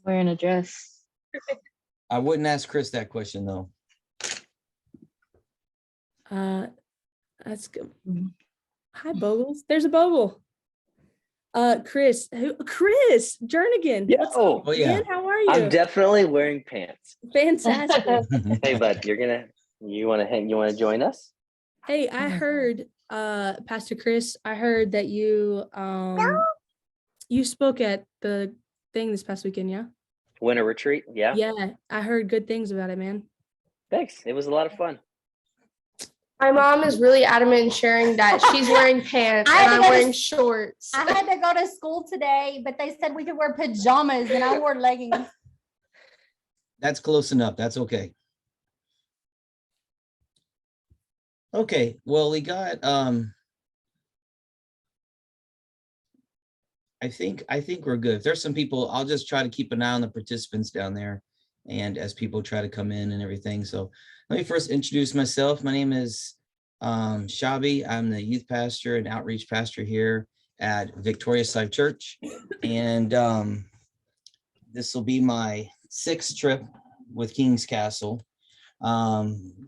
Wearing a dress. I wouldn't ask Chris that question though. That's good. Hi, Bogles. There's a Bogle. Chris Jernigan. Yeah. What's up, Oh, yeah. man? How are you? I'm definitely wearing pants. Fantastic. Hey, bud, you want to join us? Hey, I heard, Pastor Chris, I heard that you spoke at the thing this past weekend, yeah? Winter retreat. Yeah. Yeah, I heard good things about it, man. Thanks. It was a lot of fun. My mom is really adamant in sharing that she's wearing pants I and had I'm to go wearing to- shorts. I had to go to school today, but they said we could wear pajamas and I wore leggings. That's close enough. That's okay. Okay, well, we got I think we're good. If there's some people, I'll just try to keep an eye on the participants down there and as people try to come in and everything. So let me first introduce myself. My name is Shabi. I'm the youth pastor and outreach pastor here at Victorious Life Church. And this will be my 6th trip with King's Castle, going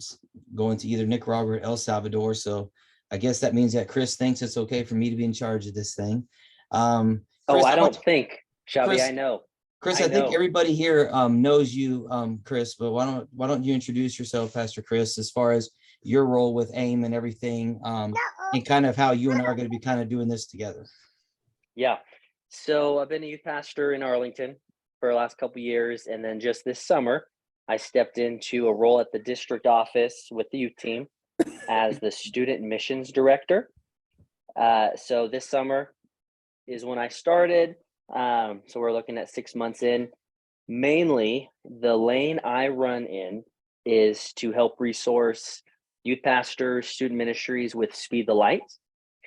to either Nicaragua or El Salvador. So I guess that means that Chris thinks it's okay for me to be in charge of this thing. Chris, I don't think, Shabby, Chris, I know. Chris, I I think know. everybody here knows you, Chris, but why don't you introduce yourself, Pastor Chris, as far as your role with AIM and everything, and kind of how you and I are going to be kind of doing this together. Yeah. So I've been a youth pastor in Arlington for the last couple of years. And then just this summer, I stepped into a role at the district office with the youth team as the student missions director. So this summer is when I started. So we're looking at 6 months in. Mainly, the lane I run in is to help resource youth pastors, student ministries with Speed the Light,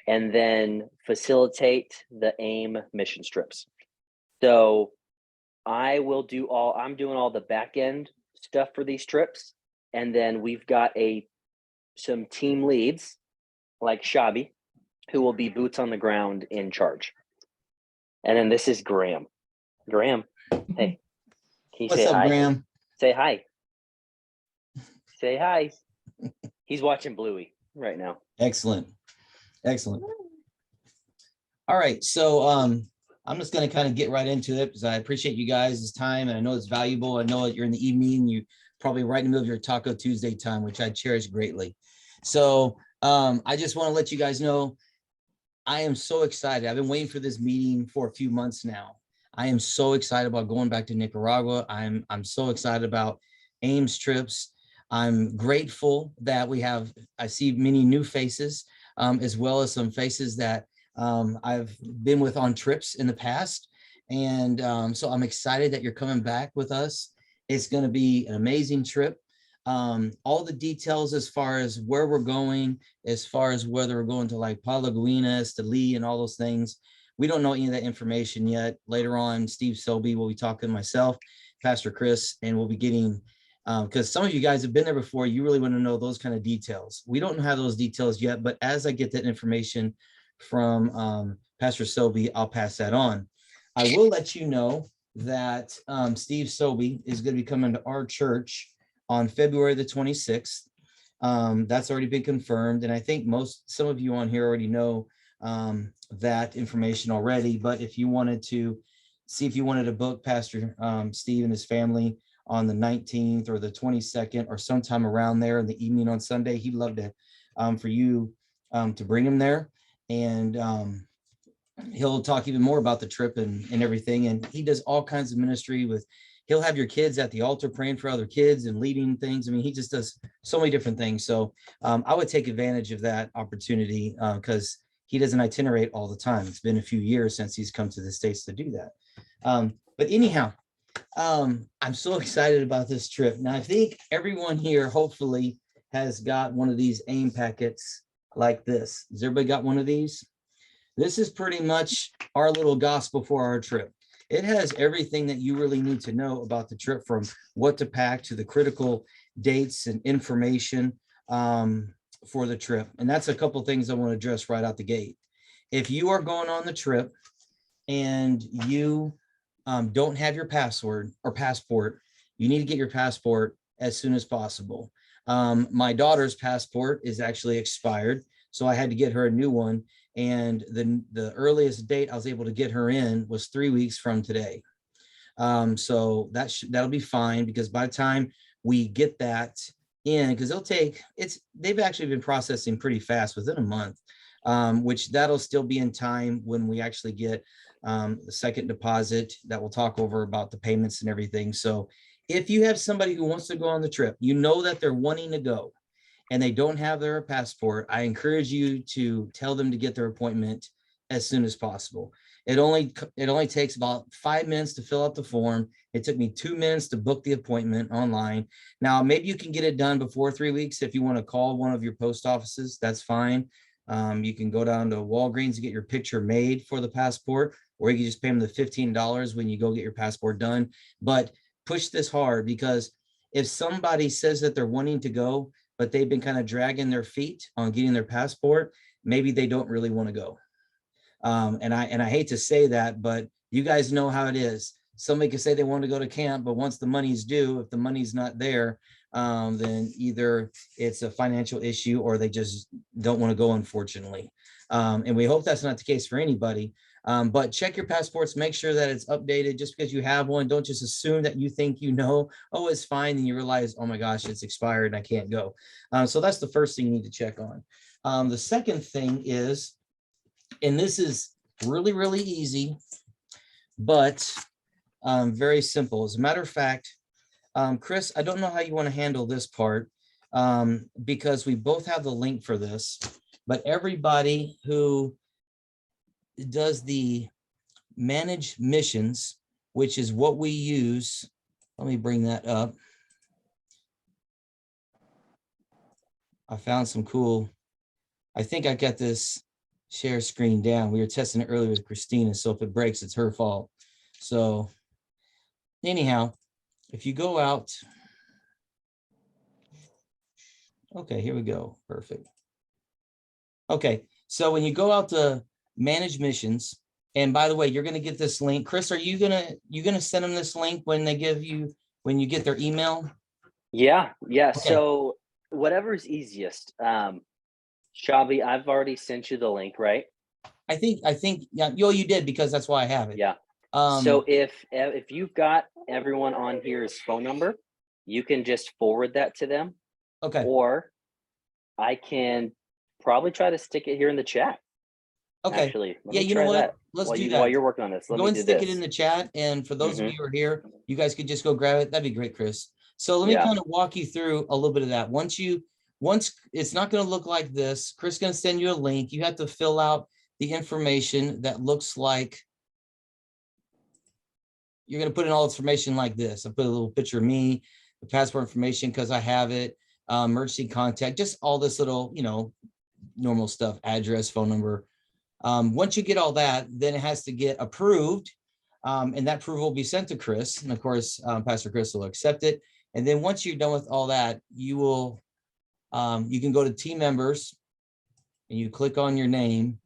and then facilitate the AIM mission trips. So I'm doing all the back end stuff for these trips. And then we've got some team leads like Shabi, who will be boots on the ground in charge. And then this is Graham. Graham, hey, can you What's say up, hi? Graham? Say hi. Say hi. He's watching Bluey right now. Excellent. All right, so I'm just going to kind of get right into it because I appreciate you guys' time and I know it's valuable. I know that you're in the evening, you probably right in the middle of your Taco Tuesday time, which I cherish greatly. So I just want to let you guys know I am so excited. I've been waiting for this meeting for a few months now. I am so excited about going back to Nicaragua. I'm so excited about AIM's trips. I'm grateful that I see many new faces, as well as some faces that I've been with on trips in the past. And so I'm excited that you're coming back with us. It's going to be an amazing trip. All the details as far as where we're going, as far as whether we're going to like Palaguinas, to Lee and all those things, we don't know any of that information yet. Later on, Steve Selby will be talking to myself, Pastor Chris, and we'll be getting, because some of you guys have been there before, you really want to know those kind of details. We don't have those details yet, but as I get that information from Pastor Selby, I'll pass that on. I will let you know that Steve Selby is going to be coming to our church on February the 26th. That's already been confirmed. And I think some of you on here already know that information already. But if you wanted to see if you wanted to book Pastor Steve and his family on the 19th or the 22nd or sometime around there in the evening on Sunday, he'd love to for you to bring him there. And he'll talk even more about the trip and everything. And he does all kinds of ministry he'll have your kids at the altar praying for other kids and leading things. I mean, he just does so many different things. So I would take advantage of that opportunity because he doesn't itinerate all the time. It's been a few years since he's come to the States to do that. But anyhow, I'm so excited about this trip. Now, I think everyone here hopefully has got one of these AIM packets like this. Has everybody got one of these? This is pretty much our little gospel for our trip. It has everything that you really need to know about the trip, from what to pack to the critical dates and information for the trip. And that's a couple things I want to address right out the gate. If you are going on the trip and you don't have your password or passport, you need to get your passport as soon as possible. My daughter's passport is actually expired, so I had to get her a new one. And the earliest date I was able to get her in was 3 weeks from today. So that'll be fine, because by the time we get that in, because they've actually been processing pretty fast within a month, which that'll still be in time when we actually get the second deposit that we'll talk over about the payments and everything. So if you have somebody who wants to go on the trip, you know that they're wanting to go and they don't have their passport, I encourage you to tell them to get their appointment as soon as possible. It only takes about 5 minutes to fill out the form. It took me 2 minutes to book the appointment online. Now, maybe you can get it done before 3 weeks. If you want to call one of your post offices, that's fine. You can go down to Walgreens and get your picture made for the passport, or you can just pay them the $15 when you go get your passport done. But push this hard, because if somebody says that they're wanting to go, but they've been kind of dragging their feet on getting their passport, maybe they don't really want to go. And I hate to say that, but you guys know how it is. Somebody could say they want to go to camp, but once the money's due, if the money's not there, then either it's a financial issue or they just don't want to go, unfortunately. And we hope that's not the case for anybody. But check your passports, make sure that it's updated. Just because you have one, don't just assume that you think, oh, it's fine. And you realize, oh my gosh, it's expired and I can't go. So that's the first thing you need to check on. The second thing is, and this is really, really easy, but very simple. As a matter of fact, Chris, I don't know how you want to handle this part, because we both have the link for this, but everybody who does the managed missions, which is what we use, let me bring that up. I found some cool, I think I got this share screen down. We were testing it earlier with Christina, so if it breaks, it's her fault. So anyhow, if you go out, okay, here we go. Perfect. Okay, so when you go out to manage missions, and by the way, you're going to get this link. Chris, are you gonna send them this link when you get their email? Yeah. Okay. So whatever's easiest. Shabi, I've already sent you the link, right? I think yeah, you did, because that's why I have it. Yeah. So if you've got everyone on here's phone number, you can just forward that to them. Okay. Or I can probably try to stick it here in the chat. Okay. Actually, Yeah, you know what? Let's do that. While you're working on this, Go and stick it in the chat. And for those of you who are here, you guys could just go grab it. That'd be great, Chris. So let me kind of walk you through a little bit of that. Once it's not going to look like this. Chris is going to send you a link. You have to fill out the information that looks like you're going to put in all this information like this. I put a little picture of me, the passport information, because I have it, emergency contact, just all this little, normal stuff, address, phone number. Once you get all that, then it has to get approved. And that approval will be sent to Chris. And of course, Pastor Chris will accept it. And then once you're done with all that, you can go to team members and you click on your name,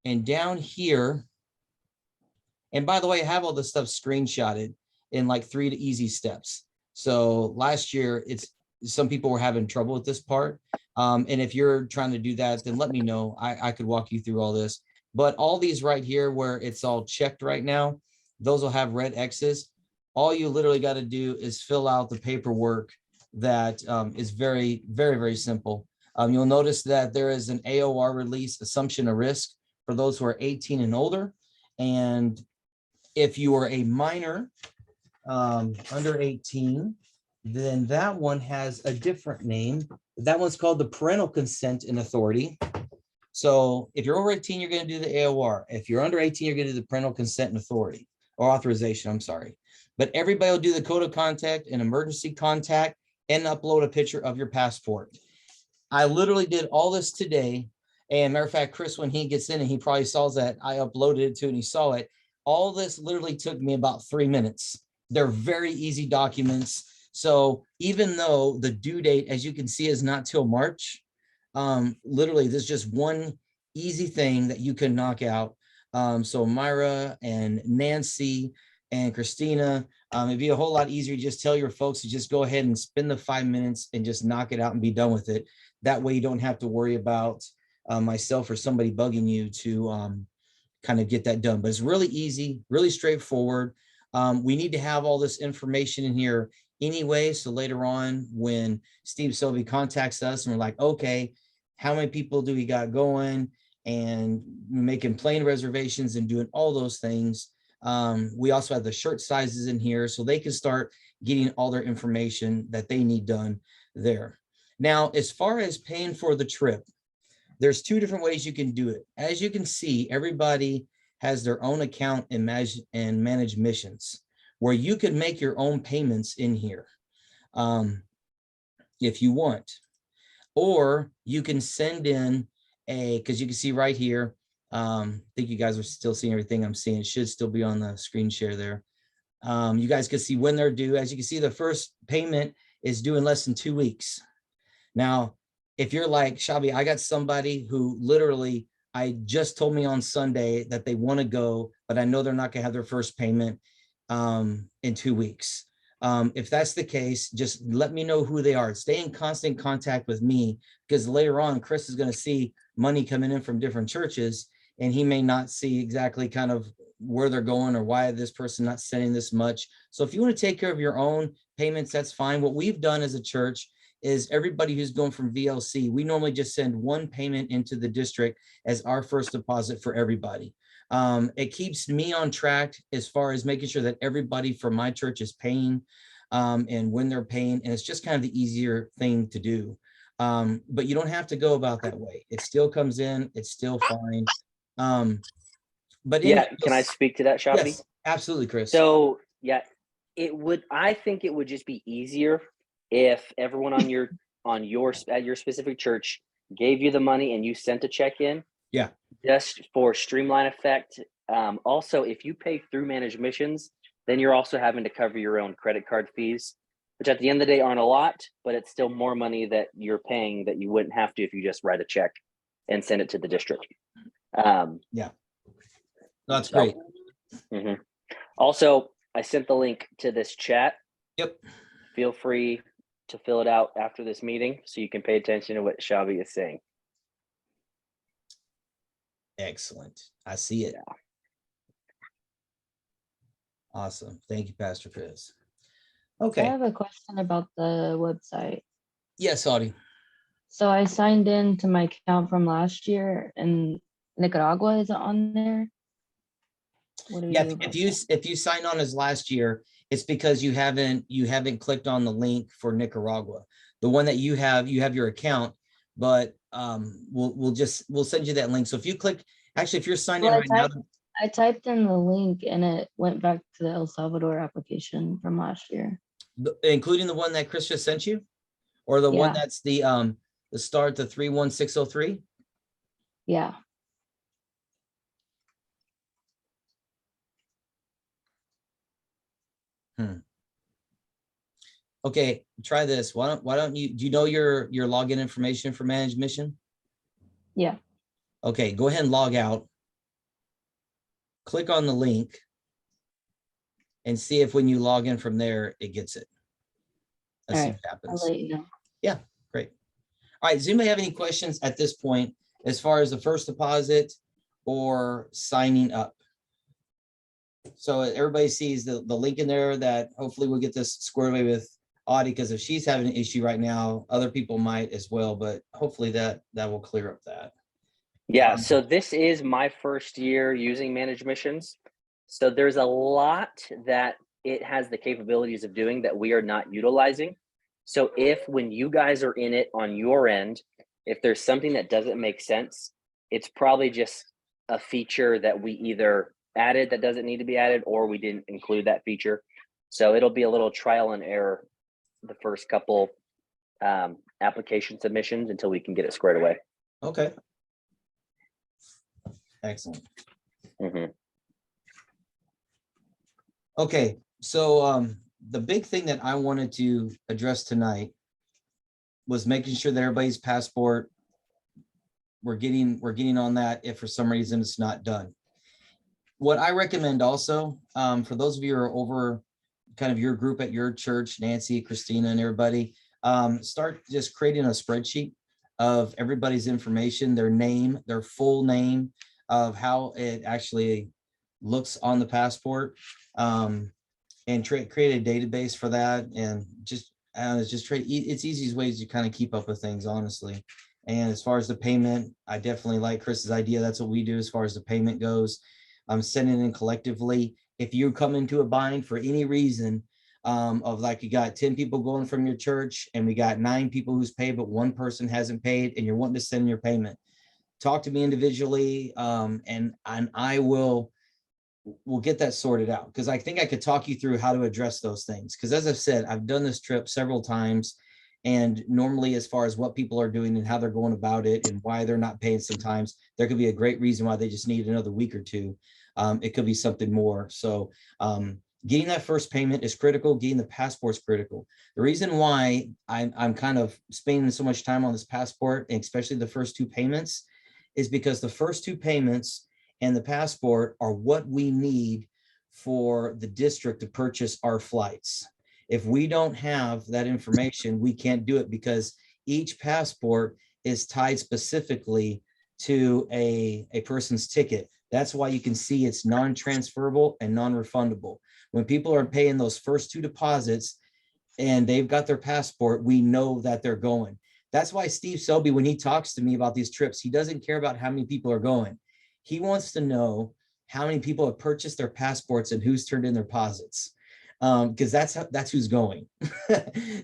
and down here, and by the way, I have all this stuff screenshotted in like 3 easy steps. So last year, some people were having trouble with this part. And if you're trying to do that, then let me know. I could walk you through all this. But all these right here where it's all checked right now, those will have red X's. All you literally got to do is fill out the paperwork that is very, very, very simple. You'll notice that there is an AOR release, assumption of risk, for those who are 18 and older. And if you are a minor under 18, then that one has a different name. That one's called the parental consent and authority. So if you're over 18, you're going to do the AOR. If you're under 18, you're going to do the parental consent and authority, or authorization, I'm sorry. But everybody will do the code of contact and emergency contact and upload a picture of your passport. I literally did all this today. And matter of fact, Chris, when he gets in and he probably saw that I uploaded it too, and he saw it, all this literally took me about 3 minutes. They're very easy documents. So even though the due date, as you can see, is not till March, literally there's just one easy thing that you can knock out. So Myra and Nancy, and Christina. It'd be a whole lot easier to just tell your folks to just go ahead and spend the 5 minutes and just knock it out and be done with it. That way you don't have to worry about myself or somebody bugging you to kind of get that done. But it's really easy, really straightforward. We need to have all this information in here anyway. So later on, when Steve Sylvie contacts us and we're like, okay, how many people do we got going, and making plane reservations and doing all those things. We also have the shirt sizes in here so they can start getting all their information that they need done there. Now, as far as paying for the trip, there's two different ways you can do it. As you can see, everybody has their own account and manage missions, where you can make your own payments in here if you want. Or you can send in because you can see right here, I think you guys are still seeing everything I'm seeing. It should still be on the screen share there. You guys can see when they're due. As you can see, the first payment is due in less than 2 weeks. Now, if you're like, Shabby, I got somebody who literally, I just told me on Sunday that they want to go, but I know they're not going to have their first payment in 2 weeks. If that's the case, just let me know who they are. Stay in constant contact with me, because later on, Chris is going to see money coming in from different churches, and he may not see exactly kind of where they're going or why this person not sending this much. So if you want to take care of your own payments, that's fine. What we've done as a church is everybody who's going from VLC, we normally just send one payment into the district as our first deposit for everybody. It keeps me on track as far as making sure that everybody from my church is paying and when they're paying, and it's just kind of the easier thing to do. But you don't have to go about that way. It still comes in, it's still fine. But Yeah, can I speak to that, Shabby? Yes, absolutely, Chris. So yeah, I think it would just be easier if everyone on your at your specific church gave you the money and you sent a check in. Yeah. Just for streamline effect. Also, if you pay through managed missions, then you're also having to cover your own credit card fees, which at the end of the day aren't a lot, but it's still more money that you're paying that you wouldn't have to if you just write a check and send it to the district. Yeah. That's great. Mm-hmm. Also, I sent the link to this chat. Yep. Feel free to fill it out after this meeting so you can pay attention to what Shabby is saying. Excellent. I see it. Yeah. Awesome. Thank you, Pastor Chris. I Okay. have a question about the website. Yes, Audie. So I signed in to my account from last year, and Nicaragua isn't on there. What do we Yeah, do about if you signed on as last year, it's because you haven't clicked on the link for Nicaragua. The one that you have your account, but we'll send you that link. So if you click, actually, if you're signed in Well, right now, I typed in the link and it went back to the El Salvador application from last year. including the one that Chris just sent you, or the one Yeah. that's the start the 31603. Yeah. Okay, try this. Why don't you, do you know your login information for managed mission? Yeah. Okay, go ahead and log out. Click on the link and see if when you log in from there, it gets it. Let's see All right, what happens. I'll let you know. Yeah, great. All right, does anybody have any questions at this point as far as the first deposit or signing up? So everybody sees the link in there that hopefully we'll get this squared away with Audie, because if she's having an issue right now, other people might as well, but hopefully that will clear up that. Yeah, so this is my first year using managed missions. So there's a lot that it has the capabilities of doing that we are not utilizing. So if when you guys are in it on your end, if there's something that doesn't make sense, it's probably just a feature that we either added that doesn't need to be added, or we didn't include that feature. So it'll be a little trial and error the first couple application submissions until we can get it squared away. Okay. Excellent. Mm-hmm. Okay, so the big thing that I wanted to address tonight was making sure that everybody's passport, we're getting on that if for some reason it's not done. What I recommend also, for those of you who are over kind of your group at your church, Nancy, Christina, and everybody, start just creating a spreadsheet of everybody's information, their name, their full name, of how it actually looks on the passport, and create a database for that. And just it's easiest ways to kind of keep up with things, honestly. And as far as the payment, I definitely like Chris's idea. That's what we do as far as the payment goes. Sending in collectively. If you come into a bind for any reason, of like you got 10 people going from your church and we got 9 people who's paid, but one person hasn't paid, and you're wanting to send your payment, talk to me individually, and I will we'll get that sorted out, because I think I could talk you through how to address those things. Because as I've said, I've done this trip several times, and normally as far as what people are doing and how they're going about it and why they're not paying, sometimes there could be a great reason why they just need another week or two. It could be something more. So getting that first payment is critical. Getting the passport's critical. The reason why I'm kind of spending so much time on this passport, and especially the first 2 payments, is because the first 2 payments and the passport are what we need for the district to purchase our flights. If we don't have that information, we can't do it, because each passport is tied specifically to a person's ticket. That's why you can see it's non-transferable and non-refundable. When people are paying those first 2 deposits and they've got their passport, we know that they're going. That's why Steve Selby, when he talks to me about these trips, he doesn't care about how many people are going. He wants to know how many people have purchased their passports and who's turned in their deposits, because that's who's going.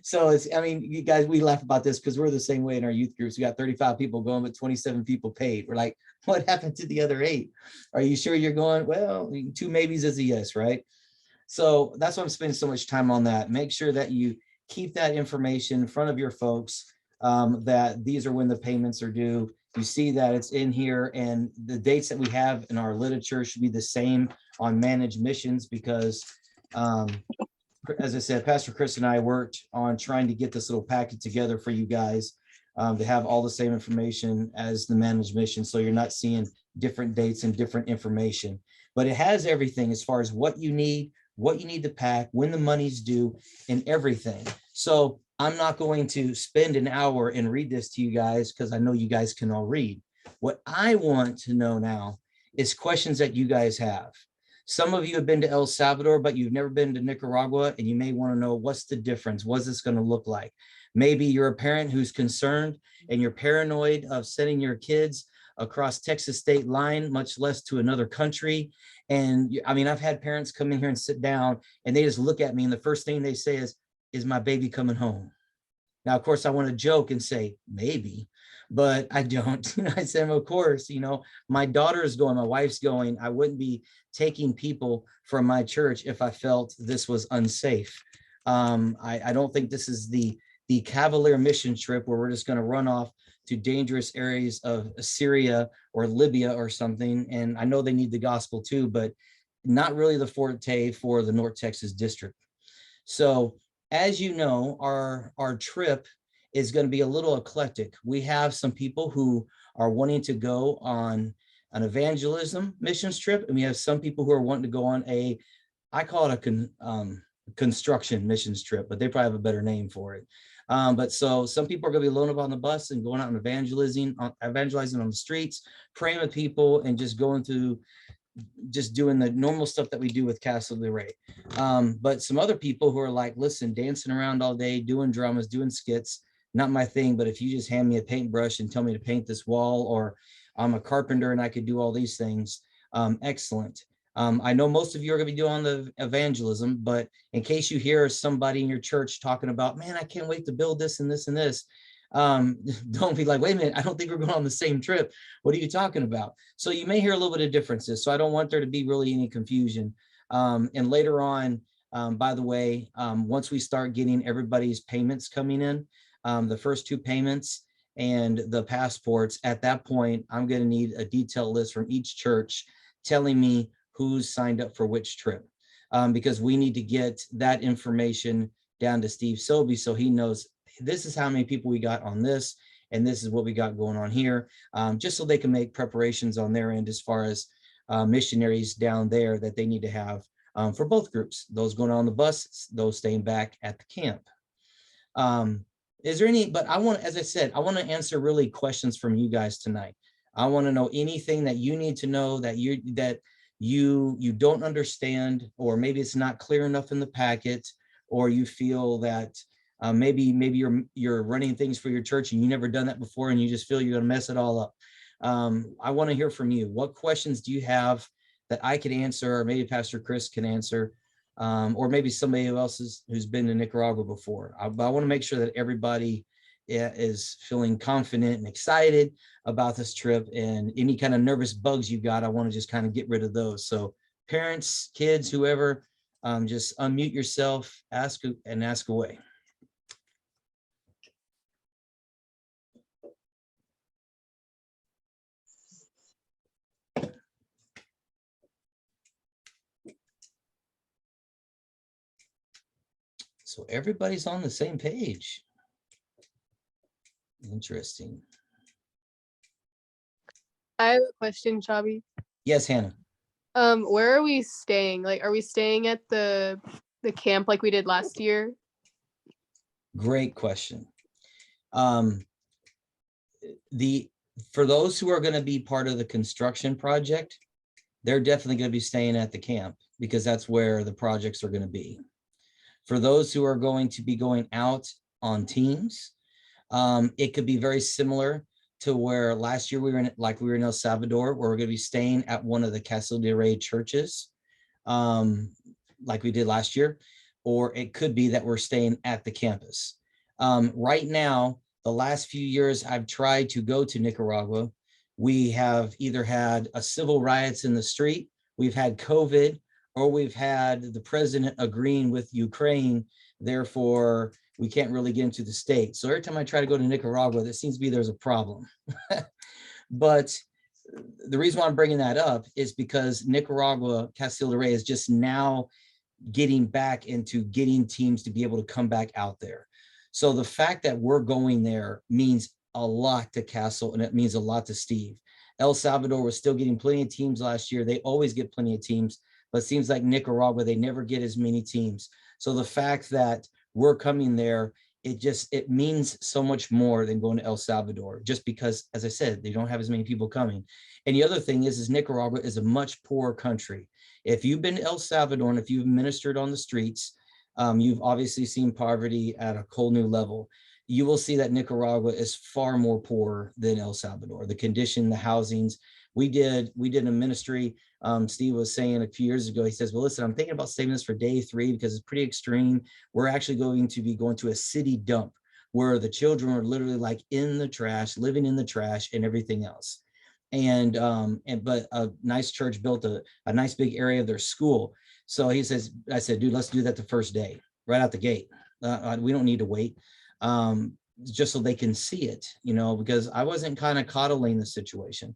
So I mean, you guys, we laugh about this because we're the same way in our youth groups. We got 35 people going, but 27 people paid. We're like, what happened to the other 8? Are you sure you're going? Well, 2 maybes is a yes, right? So that's why I'm spending so much time on that. Make sure that you keep that information in front of your folks, that these are when the payments are due. You see that it's in here, and the dates that we have in our literature should be the same on managed missions, because as I said, Pastor Chris and I worked on trying to get this little packet together for you guys, to have all the same information as the managed mission, so you're not seeing different dates and different information. But it has everything as far as what you need to pack, when the money's due, and everything. So I'm not going to spend an hour and read this to you guys, because I know you guys can all read. What I want to know now is questions that you guys have. Some of you have been to El Salvador, but you've never been to Nicaragua, and you may want to know, what's the difference? What's this going to look like? Maybe you're a parent who's concerned and you're paranoid of sending your kids across Texas state line, much less to another country. And I mean, I've had parents come in here and sit down, and they just look at me, and the first thing they say is my baby coming home? Now, of course, I want to joke and say, maybe, but I don't. I said, of course, my daughter's going, my wife's going. I wouldn't be taking people from my church if I felt this was unsafe. I don't think this is the Cavalier mission trip where we're just going to run off to dangerous areas of Syria or Libya or something. And I know they need the gospel too, but not really the forte for the North Texas district. So as you know, our trip is going to be a little eclectic. We have some people who are wanting to go on an evangelism missions trip, and we have some people who are wanting to go on I call it a construction missions trip, but they probably have a better name for it. But so some people are going to be loading up on the bus and going out and evangelizing on the streets, praying with people, and just just doing the normal stuff that we do with Castle de Rey. But some other people who are like, listen, dancing around all day, doing dramas, doing skits, not my thing. But if you just hand me a paintbrush and tell me to paint this wall, or I'm a carpenter and I could do all these things, excellent. I know most of you are going to be doing the evangelism, but in case you hear somebody in your church talking about, man, I can't wait to build this and this and this, don't be like, wait a minute, I don't think we're going on the same trip. What are you talking about? So you may hear a little bit of differences. So I don't want there to be really any confusion. And later on, by the way, once we start getting everybody's payments coming in, the first 2 payments and the passports, at that point, I'm going to need a detailed list from each church telling me who's signed up for which trip, because we need to get that information down to Steve Selby so he knows this is how many people we got on this, and this is what we got going on here, just so they can make preparations on their end as far as missionaries down there that they need to have for both groups, those going on the bus, those staying back at the camp. Is there any, but I want, as I said, I want to answer really questions from you guys tonight. I want to know anything that you need to know that you don't understand, or maybe it's not clear enough in the packet, or you feel that maybe you're running things for your church and you never done that before and you just feel you're going to mess it all up. I want to hear from you. What questions do you have that I could answer, or maybe Pastor Chris can answer, or maybe somebody else who's been to Nicaragua before. I want to make sure that everybody is feeling confident and excited about this trip, and any kind of nervous bugs you got, I want to just kind of get rid of those. So parents, kids, whoever, just unmute yourself, ask away. So everybody's on the same page. Interesting. I have a question, Chabi. Yes, Hannah. Where are we staying? Like, are we staying at the camp like we did last year? Great question. For those who are going to be part of the construction project, they're definitely going to be staying at the camp because that's where the projects are going to be. For those who are going to be going out on teams, it could be very similar to where last year we were in El Salvador, where we're going to be staying at one of the Castle de Rey churches, like we did last year, or it could be that we're staying at the campus. Right now, the last few years I've tried to go to Nicaragua, we have either had a civil riots in the street, we've had COVID, or we've had the president agreeing with Ukraine, therefore we can't really get into the state. So every time I try to go to Nicaragua, there seems to be there's a problem. But the reason why I'm bringing that up is because Nicaragua, Castillo del Rey is just now getting back into getting teams to be able to come back out there. So the fact that we're going there means a lot to Castle, and it means a lot to Steve. El Salvador was still getting plenty of teams last year. They always get plenty of teams, but it seems like Nicaragua, they never get as many teams. So the fact that we're coming there, it means so much more than going to El Salvador, just because, as I said, they don't have as many people coming. And the other thing is Nicaragua is a much poorer country. If you've been to El Salvador and if you've ministered on the streets, you've obviously seen poverty at a whole new level. You will see that Nicaragua is far more poor than El Salvador. The condition, the housings. We did a ministry. Steve was saying a few years ago, he says, well, listen, I'm thinking about saving this for day 3 because it's pretty extreme. We're actually going to be going to a city dump where the children are literally like in the trash, living in the trash and everything else. But a nice church built a nice big area of their school. So he says, I said, dude, let's do that the first day, right out the gate. We don't need to wait. Just so they can see it, because I wasn't kind of coddling the situation.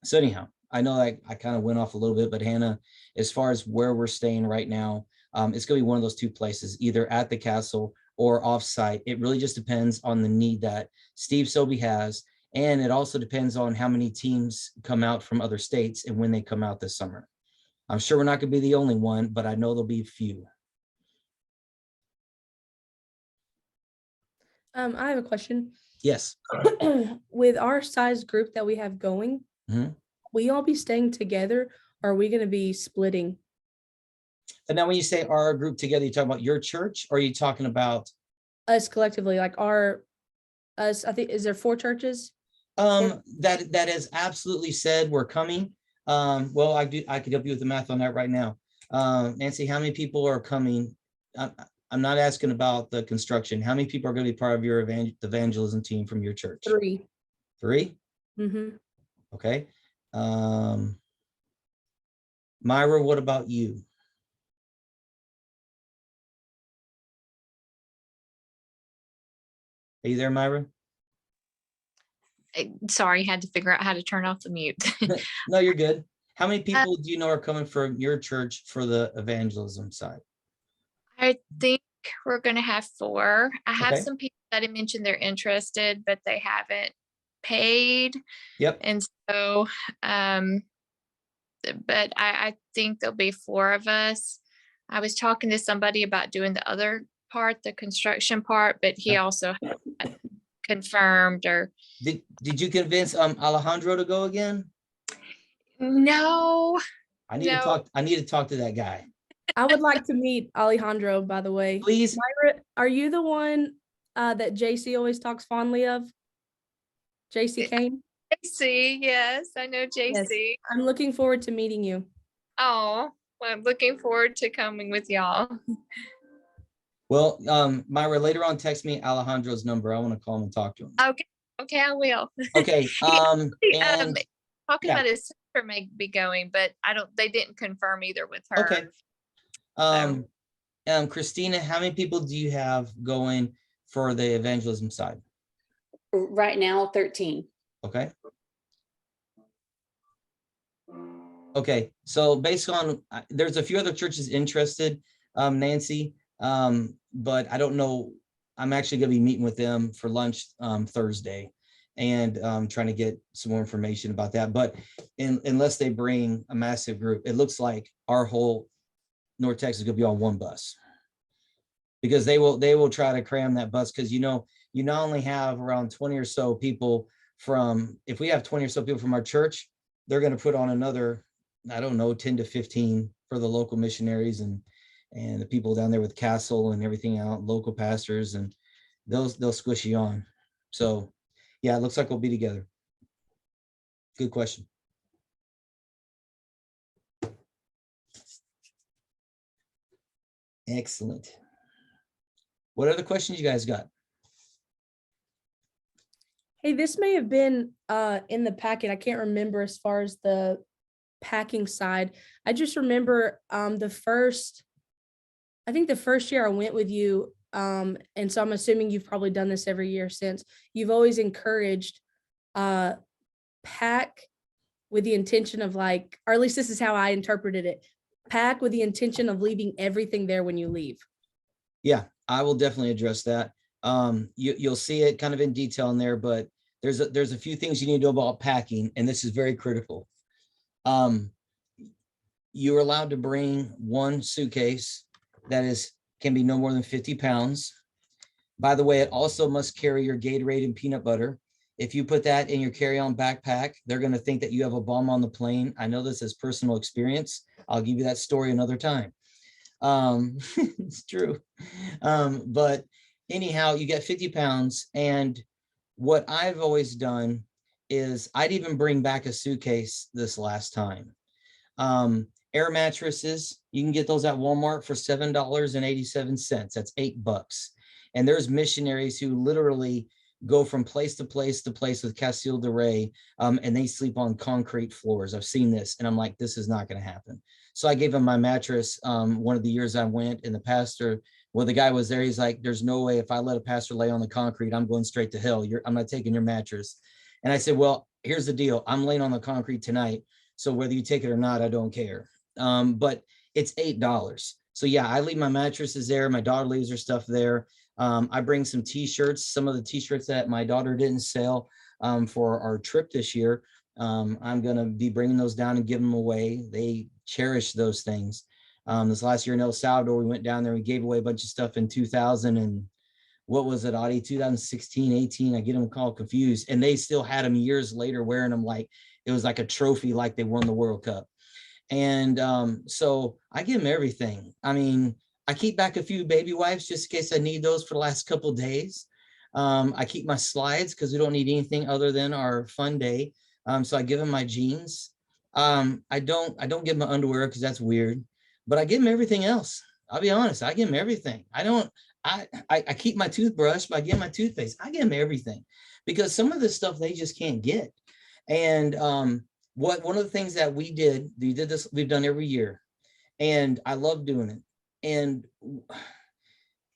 So anyhow, I know I kind of went off a little bit, but Hannah, as far as where we're staying right now, it's going to be one of those 2 places, either at the castle or offsite. It really just depends on the need that Steve Sobey has. And it also depends on how many teams come out from other states and when they come out this summer. I'm sure we're not going to be the only one, but I know there'll be a few. I have a question. Yes. With our size group that we have going, Mhm. we all be staying together, or are we going to be splitting? And now when you say our group together, you talking about your church, or are you talking about Us collectively, like us, I think, is there 4 churches? that is absolutely said we're coming. Well, I could help you with the math on that right now. Nancy, how many people are coming? I'm not asking about the construction. How many people are going to be part of your evangelism team from your church? 3. 3? Mm-hmm. Okay. Myra, what about you? Are you there, Myra? Sorry, had to figure out how to turn off the mute. No, you're good. How many people do you know are coming from your church for the evangelism side? I think we're going to have 4. I have Okay. some people that have mentioned they're interested, but they haven't paid. Yep. And so, but I think there'll be 4 of us. I was talking to somebody about doing the other part, the construction part, but he Yeah. also confirmed or Did you convince Alejandro to go again? no. I need to talk to that guy. I would like to meet Alejandro, by the way. Please. Myra, are you the one that JC always talks fondly of? JC Kane? JC, yes, I know JC. Yes. I'm looking forward to meeting you. Oh, well, I'm looking forward to coming with y'all. Well, Myra, later on, text me Alejandro's number. I want to call him and talk to him. Okay, I will. Okay. Talking yeah. about his sister may be going, but they didn't confirm either with her. Okay. Christina, how many people do you have going for the evangelism side? Right now, 13. Okay. Okay. So based on, there's a few other churches interested, Nancy, but I don't know. I'm actually going to be meeting with them for lunch Thursday and trying to get some more information about that. But unless they bring a massive group, it looks like our whole North Texas is going to be on one bus, because they will try to cram that bus, because you not only have around 20 or so people from, if we have 20 or so people from our church, they're going to put on another, I don't know, 10 to 15 for the local missionaries and the people down there with Castle and everything out, local pastors, and they'll squish you on. So yeah, it looks like we'll be together. Good question. Excellent. What other questions you guys got? Hey, this may have been in the packet. I can't remember as far as the packing side. I just remember the first year I went with you, and so I'm assuming you've probably done this every year since. You've always encouraged pack with the intention of, like, or at least this is how I interpreted it, pack with the intention of leaving everything there when you leave. Yeah, I will definitely address that. You'll see it kind of in detail in there, but there's a few things you need to know about packing, and this is very critical. You're allowed to bring one suitcase that can be no more than 50 pounds. By the way, it also must carry your Gatorade and peanut butter. If you put that in your carry-on backpack, they're going to think that you have a bomb on the plane. I know this is personal experience. I'll give you that story another time. It's true. But anyhow, you get 50 pounds. And what I've always done is I'd even bring back a suitcase this last time. Air mattresses, you can get those at Walmart for $7.87. That's $8. And there's missionaries who literally go from place to place to place with Castile de Rey, and they sleep on concrete floors. I've seen this, and I'm like, this is not going to happen. So I gave him my mattress one of the years I went, and the pastor, well, the guy was there. He's like, there's no way if I let a pastor lay on the concrete, I'm going straight to hell. I'm not taking your mattress. And I said, well, here's the deal. I'm laying on the concrete tonight. So whether you take it or not, I don't care. But it's $8. So yeah, I leave my mattresses there. My daughter leaves her stuff there. I bring some t-shirts, some of the t-shirts that my daughter didn't sell for our trip this year. I'm going to be bringing those down and give them away. They cherish those things. This last year in El Salvador, we went down there, we gave away a bunch of stuff in 2000 and what was it, Audie, 2016, 18, I get them all confused. And they still had them years later wearing them like it was like a trophy, like they won the World Cup. And so I give them everything. I mean, I keep back a few baby wipes just in case I need those for the last couple of days. I keep my slides because we don't need anything other than our fun day. So I give them my jeans. I don't give them my underwear because that's weird, but I give them everything else. I'll be honest, I give them everything. I keep my toothbrush, but I give them my toothpaste. I give them everything because some of this stuff they just can't get. And one of the things that we've done every year, and I love doing it. And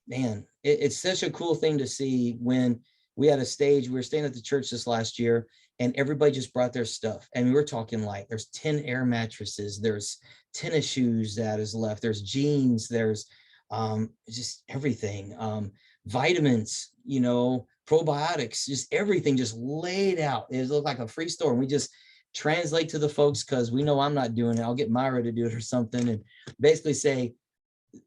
man, it's such a cool thing to see when we had a stage, we were staying at the church this last year and everybody just brought their stuff. And we were talking like there's 10 air mattresses, there's tennis shoes that is left, there's jeans, there's just everything, vitamins, probiotics, just everything just laid out. It looked like a free store. And we just translate to the folks because we know I'm not doing it. I'll get Myra to do it or something and basically say,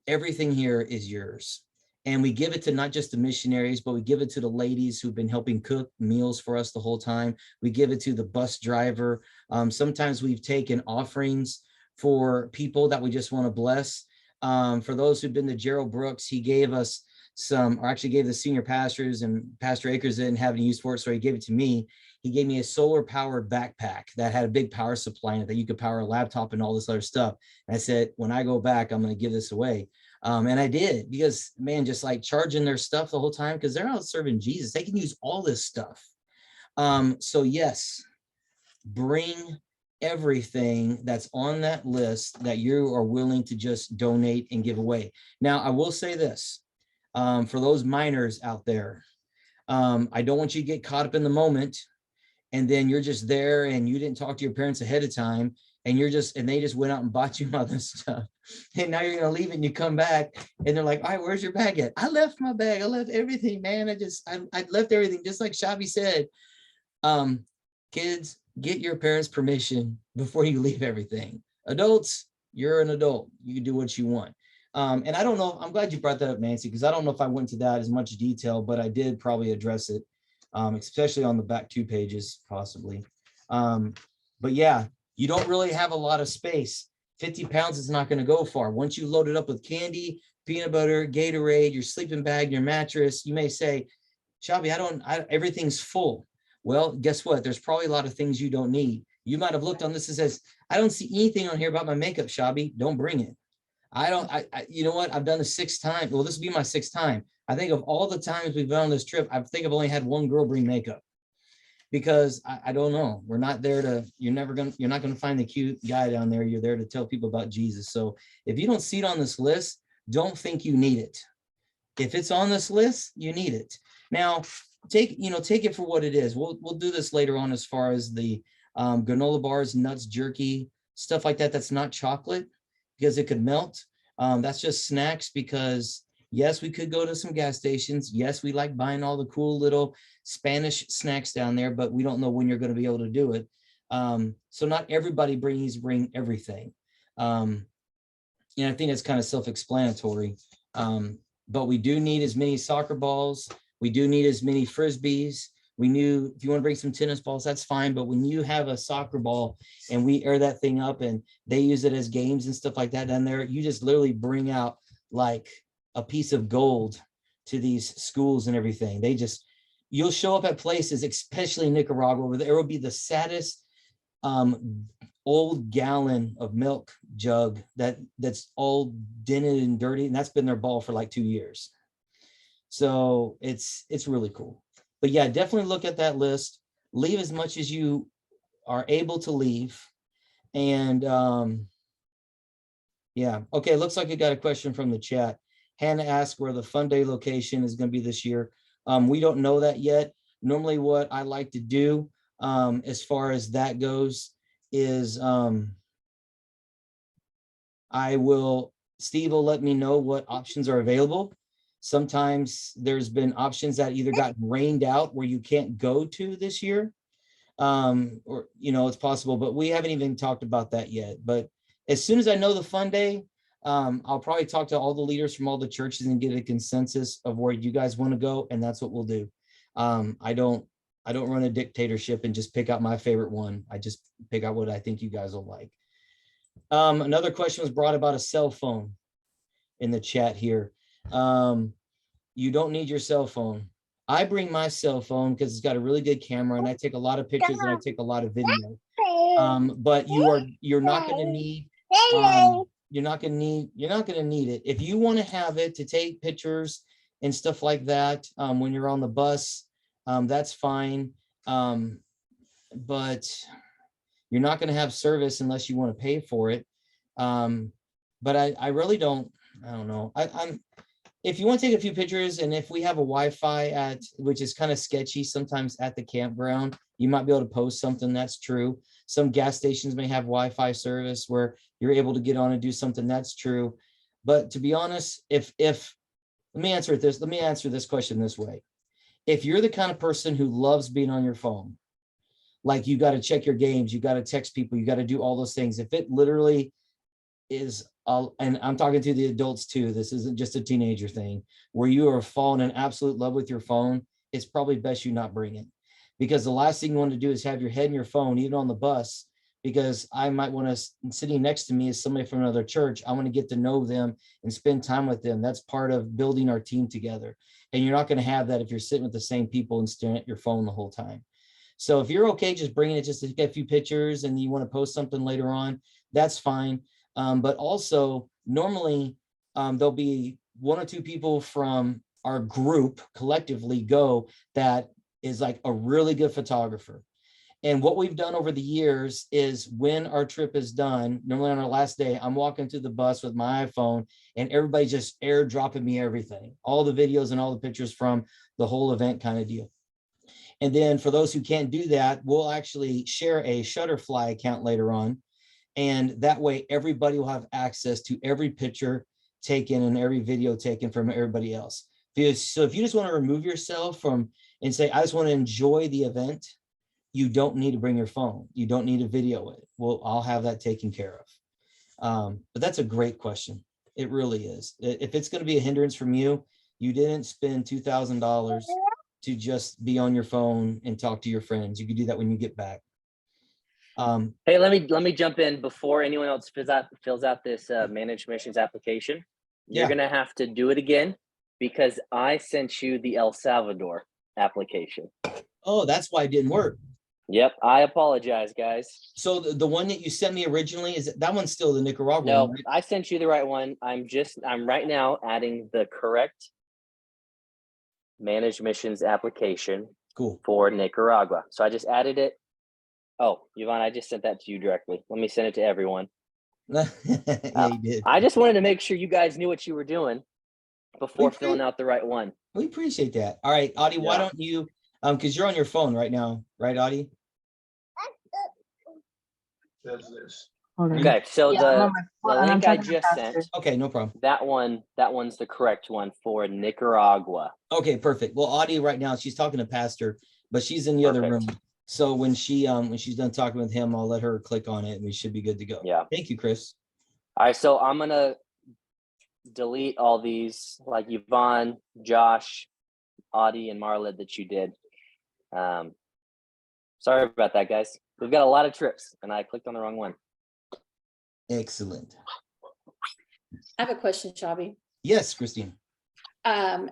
everything here is yours. And we give it to not just the missionaries, but we give it to the ladies who've been helping cook meals for us the whole time. We give it to the bus driver. Sometimes we've taken offerings for people that we just want to bless. For those who've been to Gerald Brooks, he gave us some, or actually gave the senior pastors, and Pastor Akers didn't have any use for it, so he gave it to me. He gave me a solar powered backpack that had a big power supply in it that you could power a laptop and all this other stuff. And I said, when I go back, I'm going to give this away. And I did, because man, just like charging their stuff the whole time, because they're out serving Jesus. They can use all this stuff. So yes, bring everything that's on that list that you are willing to just donate and give away. Now, I will say this, for those minors out there, I don't want you to get caught up in the moment and then you're just there and you didn't talk to your parents ahead of time and they just went out and bought you all this stuff. And now you're going to leave it and you come back and they're like, all right, where's your bag at? I left my bag. I left everything, man. I left everything, just like Shabby said. Kids, get your parents' permission before you leave everything. Adults, you're an adult. You can do what you want. And I don't know, I'm glad you brought that up, Nancy, because I don't know if I went to that as much detail, but I did probably address it, especially on the back 2 pages, possibly. But yeah, you don't really have a lot of space. 50 pounds is not going to go far. Once you load it up with candy, peanut butter, Gatorade, your sleeping bag, your mattress, you may say, Shabby, everything's full. Well, guess what? There's probably a lot of things you don't need. You might have looked on this and says, I don't see anything on here about my makeup, Shabby. Don't bring it. You know what? I've done this 6 times. Well, this will be my 6th time. I think of all the times we've been on this trip, I think I've only had one girl bring makeup, because I don't know. We're not there to, you're not going to find the cute guy down there. You're there to tell people about Jesus. So if you don't see it on this list, don't think you need it. If it's on this list, you need it. Now, take it for what it is. We'll do this later on as far as the granola bars, nuts, jerky, stuff like that. That's not chocolate, because it could melt. That's just snacks, because yes, we could go to some gas stations. Yes, we like buying all the cool little Spanish snacks down there, but we don't know when you're going to be able to do it. So not everybody bring everything. And I think it's kind of self-explanatory. But we do need as many soccer balls. We do need as many Frisbees. If you want to bring some tennis balls, that's fine. But when you have a soccer ball and we air that thing up and they use it as games and stuff like that down there, you just literally bring out like a piece of gold to these schools and everything. You'll show up at places, especially in Nicaragua, where there will be the saddest old gallon of milk jug that's all dented and dirty, and that's been their ball for like 2 years. So it's really cool. But yeah, definitely look at that list. Leave as much as you are able to leave. And yeah, okay, looks like you got a question from the chat. Hannah asked where the Fun Day location is going to be this year. We don't know that yet. Normally what I like to do as far as that goes is Steve will let me know what options are available. Sometimes there's been options that either got rained out where you can't go to this year, or, it's possible, but we haven't even talked about that yet. But as soon as I know the Fun Day, I'll probably talk to all the leaders from all the churches and get a consensus of where you guys want to go. And that's what we'll do. I don't run a dictatorship and just pick out my favorite one. I just pick out what I think you guys will like. Another question was brought about a cell phone in the chat here. You don't need your cell phone. I bring my cell phone because it's got a really good camera and I take a lot of pictures and I take a lot of video. But you're not going to need, you're not going to need it. If you want to have it to take pictures and stuff like that, when you're on the bus, that's fine. But you're not going to have service unless you want to pay for it. But I really don't, I don't know. If you want to take a few pictures, and if we have a Wi-Fi which is kind of sketchy sometimes at the campground, you might be able to post something. That's true. Some gas stations may have Wi-Fi service where you're able to get on and do something. That's true. But to be honest, let me answer this question this way. if you're the kind of person who loves being on your phone, like you got to check your games, you got to text people, you got to do all those things. If it literally is, and I'm talking to the adults too, this isn't just a teenager thing, where you are falling in absolute love with your phone, it's probably best you not bring it. Because the last thing you want to do is have your head in your phone, even on the bus, because I might want to, sitting next to me is somebody from another church. I want to get to know them and spend time with them. That's part of building our team together. And you're not going to have that if you're sitting with the same people and staring at your phone the whole time. So if you're okay just bringing it just to get a few pictures and you want to post something later on, that's fine. But also normally there'll be 1 or 2 people from our group collectively go that is like a really good photographer. And what we've done over the years is when our trip is done, normally on our last day, I'm walking through the bus with my iPhone and everybody just airdropping me everything, all the videos and all the pictures from the whole event kind of deal. And then for those who can't do that, we'll actually share a Shutterfly account later on. And that way everybody will have access to every picture taken and every video taken from everybody else. So if you just want to remove yourself from and say, I just want to enjoy the event, you don't need to bring your phone. You don't need to video it. Well, I'll have that taken care of. But that's a great question. It really is. If it's going to be a hindrance from you, you didn't spend $2,000 to just be on your phone and talk to your friends. You could do that when you get back. Hey, let me jump in before anyone else fills out this managed missions application. You're Yeah. gonna have to do it again because I sent you the El Salvador application. Oh, that's why it didn't work. Yep, I apologize, guys. So the one that you sent me originally, is that one's still the Nicaragua No, one, right? I sent you the right one. I'm right now adding the correct managed missions application Cool. for Nicaragua. So I just added it. Oh, Yvonne, I just sent that to you directly. Let me send it to everyone. Yeah, you did. I just wanted to make sure you guys knew what you were doing before filling out the right one. We appreciate that. All right, Audie, why Yeah. don't you, because you're on your phone right now, right, Audie? Hold on. Okay, so Yeah, I'm on the my phone, and I'm link I talking to just Pastor. sent, Okay, no problem. that one's the correct one for Nicaragua. Okay, perfect. Well, Audie right now, she's talking to Pastor, but she's in the other Perfect. room. So when she's done talking with him, I'll let her click on it and we should be good to go. Yeah. Thank you, Chris. All right, so I'm gonna delete all these, like Yvonne, Josh, Audie, and Marla that you did. Sorry about that, guys. We've got a lot of trips, and I clicked on the wrong one. Excellent. I have a question, Shabby. Yes, Christine.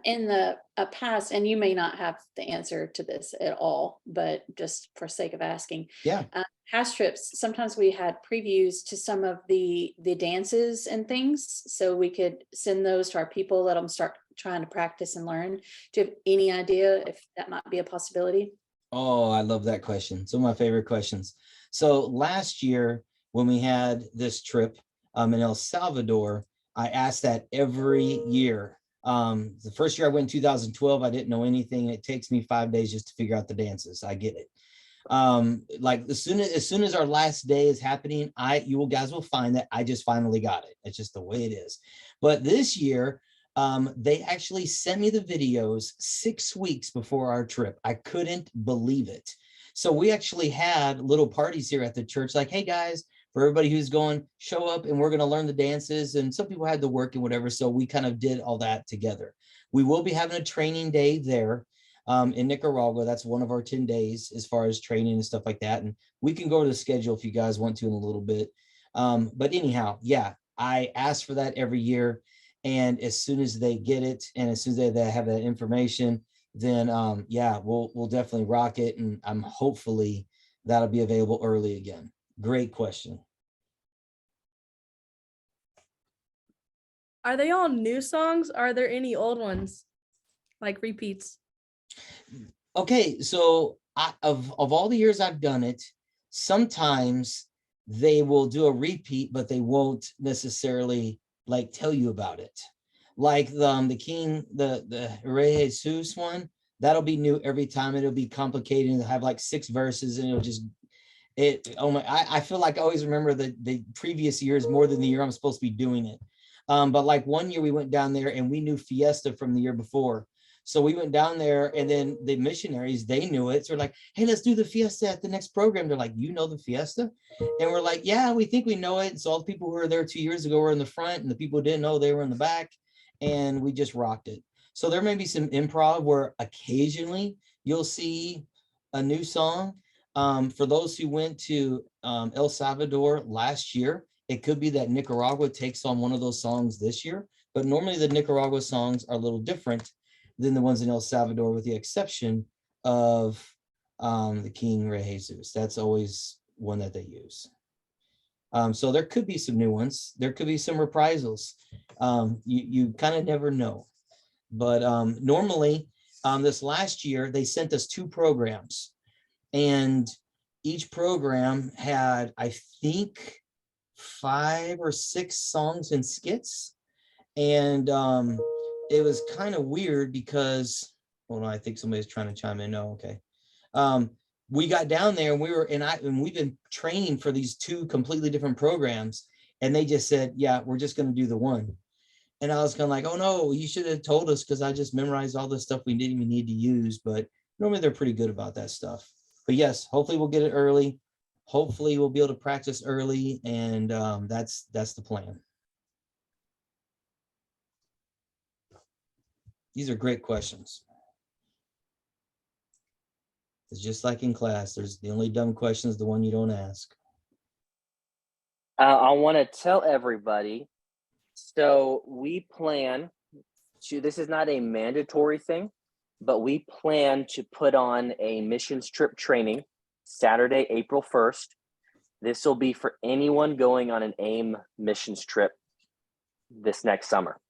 In the past, and you may not have the answer to this at all, but just for sake of asking, Yeah. past trips, sometimes we had previews to some of the dances and things, so we could send those to our people, let them start trying to practice and learn. Do you have any idea if that might be a possibility? Oh, I love that question. It's one of my favorite questions. So last year when we had this trip in El Salvador, I asked that every year. The first year I went in 2012, I didn't know anything. It takes me 5 days just to figure out the dances. I get it. Like as soon as our last day is happening, you guys will find that I just finally got it. It's just the way it is. But this year, they actually sent me the videos 6 weeks before our trip. I couldn't believe it. So we actually had little parties here at the church, like, hey guys, for everybody who's going, show up and we're going to learn the dances. And some people had to work and whatever. So we kind of did all that together. We will be having a training day there in Nicaragua. That's one of our 10 days as far as training and stuff like that. And we can go to the schedule if you guys want to in a little bit. But anyhow, yeah, I ask for that every year. And as soon as they get it and as soon as they have that information, then yeah, we'll definitely rock it. And I'm hopefully that'll be available early again. Great question. Are they all new songs? Are there any old ones, like repeats? Okay, so of all the years I've done it, sometimes they will do a repeat, but they won't necessarily like tell you about it. Like the King, the Rey Jesus one, that'll be new every time. It'll be complicated and have like 6 verses and it'll just I feel like I always remember the previous years more than the year I'm supposed to be doing it. But like one year we went down there and we knew Fiesta from the year before. So we went down there, and then the missionaries, they knew it. So we're like, hey, let's do the fiesta at the next program. They're like, you know the fiesta? And we're like, yeah, we think we know it. So all the people who were there 2 years ago were in the front, and the people who didn't know, they were in the back, and we just rocked it. So there may be some improv where occasionally you'll see a new song. For those who went to El Salvador last year, it could be that Nicaragua takes on one of those songs this year, but normally the Nicaragua songs are a little different than the ones in El Salvador, with the exception of the King Rey Jesus. That's always one that they use. So there could be some new ones. There could be some reprisals. You kind of never know. But normally, this last year, they sent us 2 programs. And each program had, I think, 5 or 6 songs and skits. And it was kind of weird because, hold on, I think somebody's trying to chime in. No, okay. We got down there, and we've been training for these 2 completely different programs. And they just said, yeah, we're just going to do the one. And I was kind of like, oh no, you should have told us, because I just memorized all the stuff we didn't even need to use. But normally they're pretty good about that stuff. But yes, hopefully we'll get it early. Hopefully we'll be able to practice early, and that's the plan. These are great questions. It's just like in class. There's the only dumb question is the one you don't ask. I want to tell everybody. So we plan to, this is not a mandatory thing, but we plan to put on a missions trip training Saturday, April 1st. This will be for anyone going on an AIM missions trip this next summer.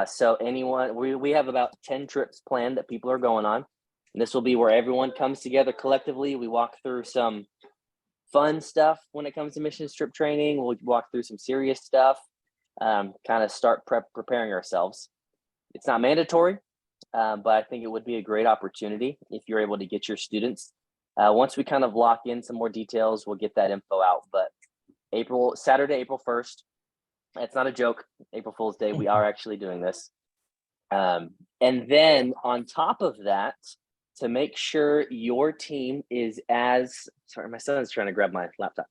So anyone, we have about 10 trips planned that people are going on. And this will be where everyone comes together collectively. We walk through some fun stuff when it comes to missions trip training. We'll walk through some serious stuff. Kind of start preparing ourselves. It's not mandatory, but I think it would be a great opportunity if you're able to get your students. Once we kind of lock in some more details, we'll get that info out. But Saturday, April 1st, it's not a joke. April Fool's Day, we are actually doing this. And then on top of that, to make sure your team is sorry, my son's trying to grab my laptop.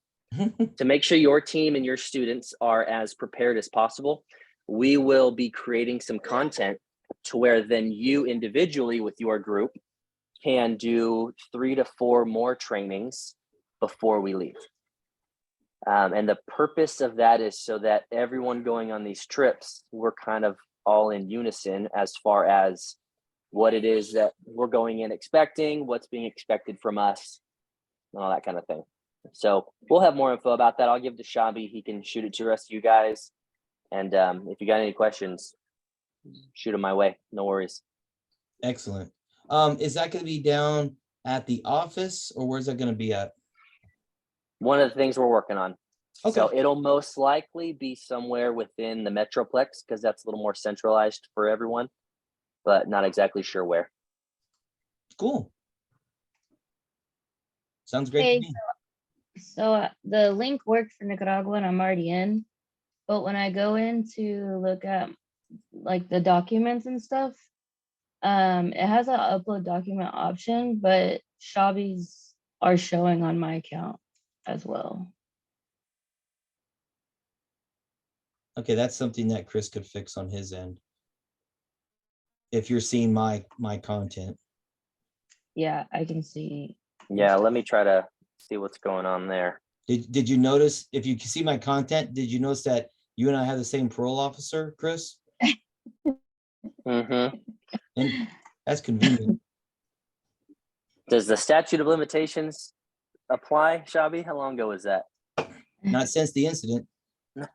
To make sure your team and your students are as prepared as possible, we will be creating some content to where then you individually with your group can do 3 to 4 more trainings before we leave. And the purpose of that is so that everyone going on these trips, we're kind of all in unison as far as what it is that we're going in expecting, what's being expected from us, and all that kind of thing. So we'll have more info about that. I'll give to Shabi. He can shoot it to the rest of you guys. And if you got any questions, shoot them my way. No worries. Excellent. Is that going to be down at the office, or where's that going to be at? One of the things we're working on. Okay. So it'll most likely be somewhere within the Metroplex, because that's a little more centralized for everyone, but not exactly sure where. Cool. Sounds great Hey, to me. So the link worked for Nicaragua and I'm already in, but when I go in to look at like the documents and stuff, it has an upload document option, but Shabi's are showing on my account as well. Okay, that's something that Chris could fix on his end. If you're seeing my content. Yeah, I can see. Yeah, let me try to see what's going on there. Did you notice, if you can see my content, did you notice that you and I have the same parole officer, Chris? Mm-hmm. And that's convenient. Does the statute of limitations apply, Shabi? How long ago was that? Not since the incident. Okay,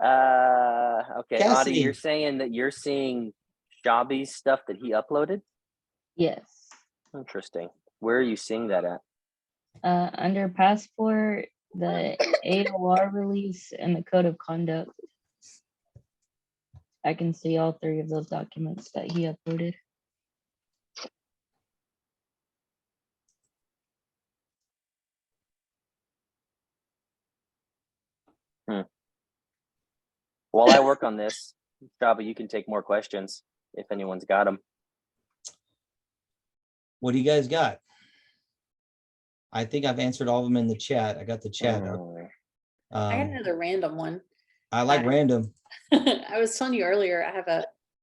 Adi, Cassidy. you're saying that you're seeing Shabi's stuff that he uploaded? Yes. Interesting. Where are you seeing that at? Under passport, the AOR release, and the code of conduct. I can see all 3 of those documents that he uploaded. While I work on this, Shabi, you can take more questions. if anyone's got them. What do you guys got? I think I've answered all of them in the chat. I got the chat up. I got another random one. I like random. I was telling you earlier, I have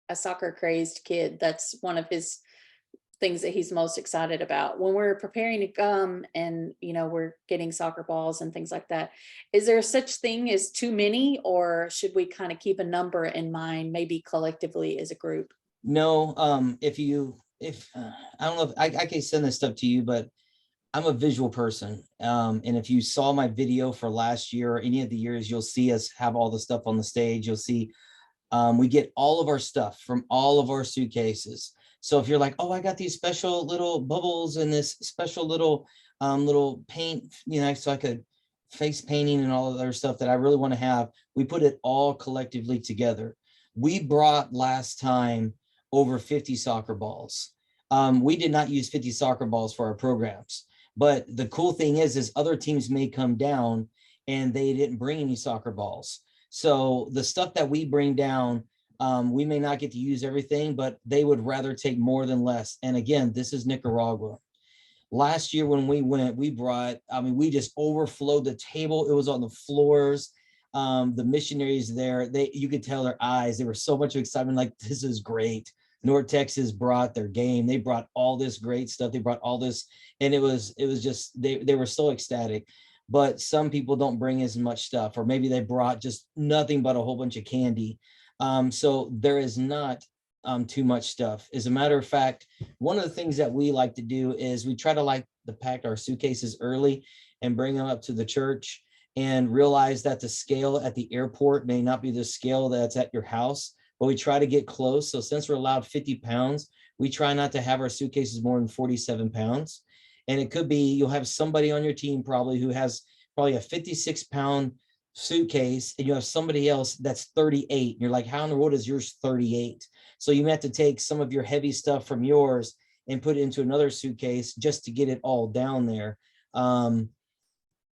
a soccer crazed kid. That's one of his things that he's most excited about. When we're preparing to come and, we're getting soccer balls and things like that, is there such thing as too many, or should we kind of keep a number in mind, maybe collectively as a group? No, if I don't know if I can send this stuff to you, but I'm a visual person. And if you saw my video for last year or any of the years, you'll see us have all the stuff on the stage. You'll see we get all of our stuff from all of our suitcases. So if you're like, oh, I got these special little bubbles and this special little paint, so I could face painting and all of other stuff that I really want to have, we put it all collectively together. We brought last time over 50 soccer balls. We did not use 50 soccer balls for our programs. But the cool thing is other teams may come down and they didn't bring any soccer balls. So the stuff that we bring down, we may not get to use everything, but they would rather take more than less. And again, this is Nicaragua. Last year when we went, we just overflowed the table. It was on the floors. The missionaries there, you could tell their eyes, they were so much excitement, like, this is great. North Texas brought their game. They brought all this great stuff. They brought all this, and it was just, they were so ecstatic. But some people don't bring as much stuff, or maybe they brought just nothing but a whole bunch of candy. So there is not too much stuff. As a matter of fact, one of the things that we like to do is we try to pack our suitcases early and bring them up to the church, and realize that the scale at the airport may not be the scale that's at your house, but we try to get close. So since we're allowed 50 pounds, we try not to have our suitcases more than 47 pounds. And it could be, you'll have somebody on your team probably who has probably a 56-pound suitcase, and you have somebody else that's 38. And you're like, how in the world is yours 38? So you may have to take some of your heavy stuff from yours and put it into another suitcase just to get it all down there.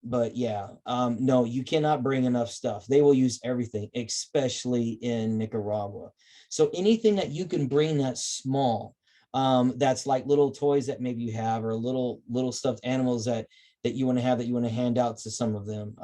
But yeah, no, you cannot bring enough stuff. They will use everything, especially in Nicaragua. So anything that you can bring that's small, that's like little toys that maybe you have, or little stuffed animals that you want to have, that you want to hand out to some of them,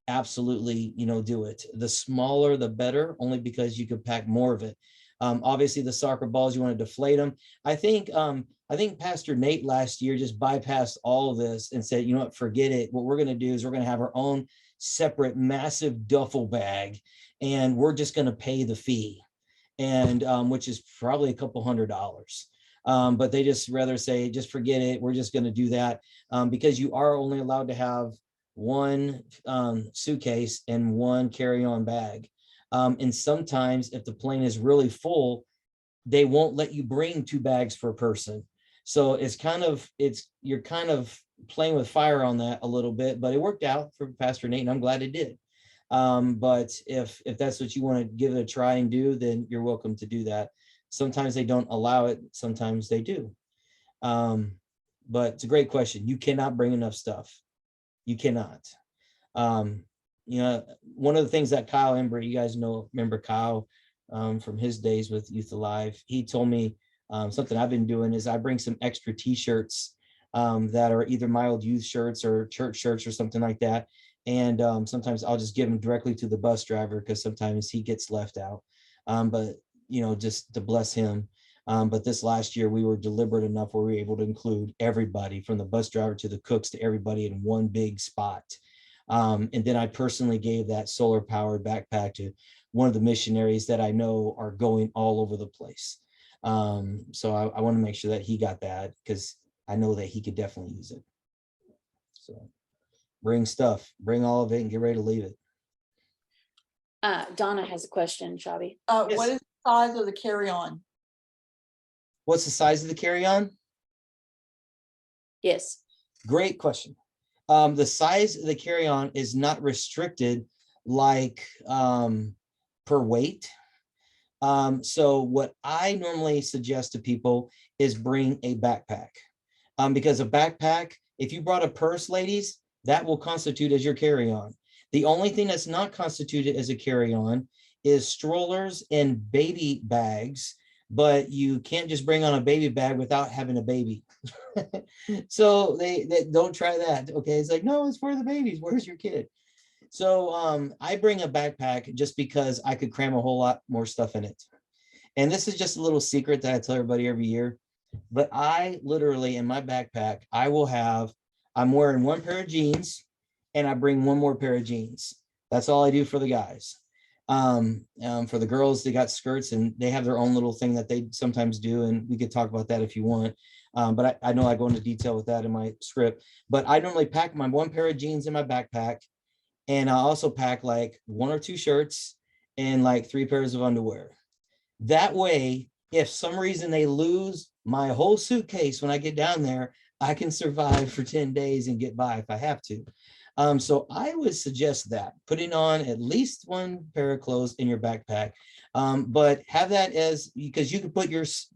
absolutely, do it. The smaller, the better, only because you could pack more of it. Obviously the soccer balls, you want to deflate them. I think Pastor Nate last year just bypassed all of this and said, you know what, forget it. What we're going to do is we're going to have our own separate massive duffel bag, and we're just going to pay the fee, and which is probably a couple $100. But they just rather say, just forget it. We're just going to do that, because you are only allowed to have one suitcase and one carry-on bag. And sometimes if the plane is really full, they won't let you bring 2 bags per person. So you're kind of playing with fire on that a little bit, but it worked out for Pastor Nate, and I'm glad it did. But if that's what you want to give it a try and do, then you're welcome to do that. Sometimes they don't allow it, sometimes they do. But it's a great question. You cannot bring enough stuff. You cannot. One of the things that Kyle Embry, you guys remember Kyle from his days with Youth Alive, he told me something I've been doing is I bring some extra t-shirts that are either my old youth shirts or church shirts or something like that. And sometimes I'll just give them directly to the bus driver, because sometimes he gets left out. But just to bless him. But this last year we were deliberate enough where we were able to include everybody, from the bus driver to the cooks to everybody, in one big spot. And then I personally gave that solar powered backpack to one of the missionaries that I know are going all over the place. So I want to make sure that he got that, because I know that he could definitely use it. So bring stuff, bring all of it, and get ready to leave it. Donna has a question, Shabi. Yes. What is the size of the carry-on? What's the size of the carry-on? Yes. Great question. The size of the carry-on is not restricted like per weight. So what I normally suggest to people is bring a backpack, because a backpack, if you brought a purse, ladies, that will constitute as your carry-on. The only thing that's not constituted as a carry-on is strollers and baby bags but you can't just bring on a baby bag without having a baby. So they don't try that. Okay, it's like, no, it's for the babies. Where's your kid? So I bring a backpack just because I could cram a whole lot more stuff in it. And this is just a little secret that I tell everybody every year. But I literally, in my backpack, I'm wearing one pair of jeans and I bring one more pair of jeans. That's all I do for the guys. For the girls, they got skirts and they have their own little thing that they sometimes do. And we could talk about that if you want. But I know I go into detail with that in my script. But I normally pack my one pair of jeans in my backpack. And I also pack like 1 or 2 shirts and like 3 pairs of underwear. That way, if some reason they lose my whole suitcase when I get down there, I can survive for 10 days and get by if I have to. So I would suggest that putting on at least 1 pair of clothes in your backpack, but have that because you can put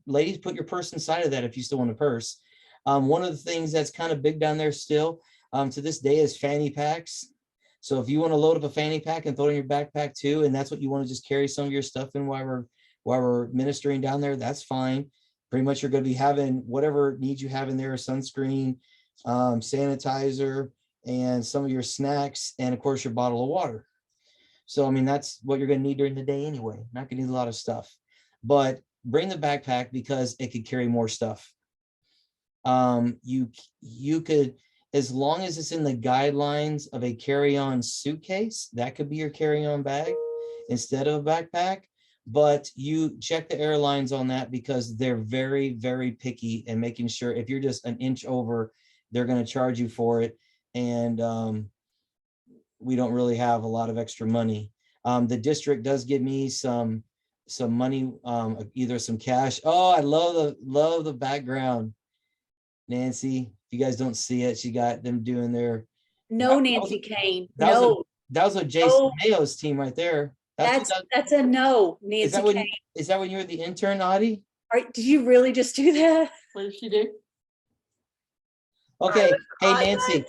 ladies, put your purse inside of that if you still want a purse. One of the things that's kind of big down there still to this day is fanny packs. So if you want to load up a fanny pack and throw it in your backpack too, and that's what you want to just carry some of your stuff in while we're ministering down there, that's fine. Pretty much you're going to be having whatever needs you have in there, sunscreen, sanitizer, and some of your snacks, and of course your bottle of water. So, I mean, that's what you're going to need during the day anyway. Not going to need a lot of stuff, but bring the backpack because it could carry more stuff. You could, as long as it's in the guidelines of a carry-on suitcase, that could be your carry-on bag instead of a backpack. But you check the airlines on that because they're very, very picky and making sure if you're just an inch over, they're going to charge you for it. And we don't really have a lot of extra money. The district does give me some money, either some cash. Oh, I love the background. Nancy, if you guys don't see it, she got them doing their. No, Nancy Kane. That No. was a Jason Mayo's team right there. That's a no, Nancy Kane. Is that when you were the intern, Audie? Did you really just do that? What did she do? Okay. Hey, Nancy.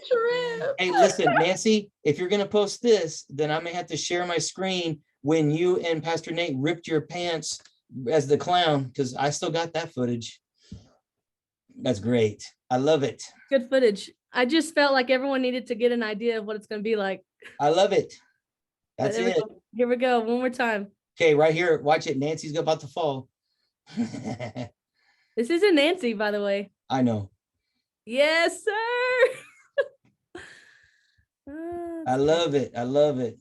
Hey, listen, Nancy, if you're going to post this, then I may have to share my screen when you and Pastor Nate ripped your pants as the clown, because I still got that footage. That's great. I love it. Good footage. I just felt like everyone needed to get an idea of what it's going to be like. I love it. That's it. Here we go. One more time. Okay, right here. Watch it. Nancy's about to fall. This isn't Nancy, by the way. I know. Yes, sir. I love it. I love it.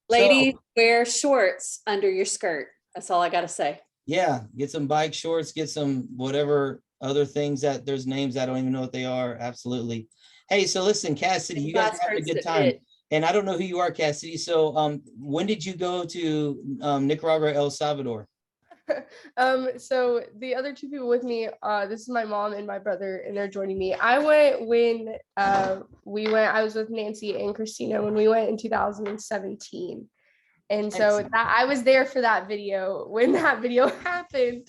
Ladies, wear shorts under your skirt. That's all I got to say. Yeah, get some bike shorts, get some whatever other things that there's names I don't even know what they are. Absolutely. Hey, so listen, Cassidy, you guys are having a good time. And I don't know who you are, Cassidy. So when did you go to Nicaragua, El Salvador? So the other 2 people with me, this is my mom and my brother, and they're joining me. I went when I was with Nancy and Christina when we went in 2017. And so I was there for that video when that video happened.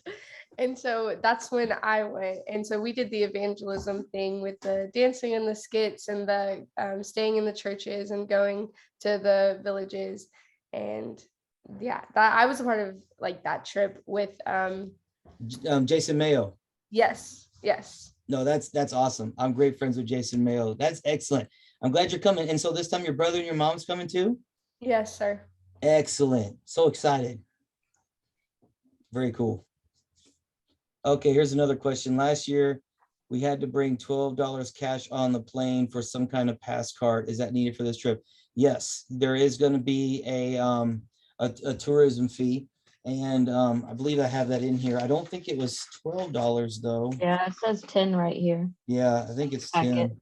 And so that's when I went. And so we did the evangelism thing with the dancing and the skits and the staying in the churches and going to the villages. And yeah, I was a part of like that trip with Jason Mayo. Yes. No, that's awesome. I'm great friends with Jason Mayo. That's excellent. I'm glad you're coming. And so this time your brother and your mom's coming too? Yes, sir. Excellent. So excited. Very cool. Okay, here's another question. Last year, we had to bring $12 cash on the plane for some kind of pass card. Is that needed for this trip? Yes, there is going to be a tourism fee. And I believe I have that in here. I don't think it was $12 though. Yeah, it says 10 right here. Yeah, I think it's 10.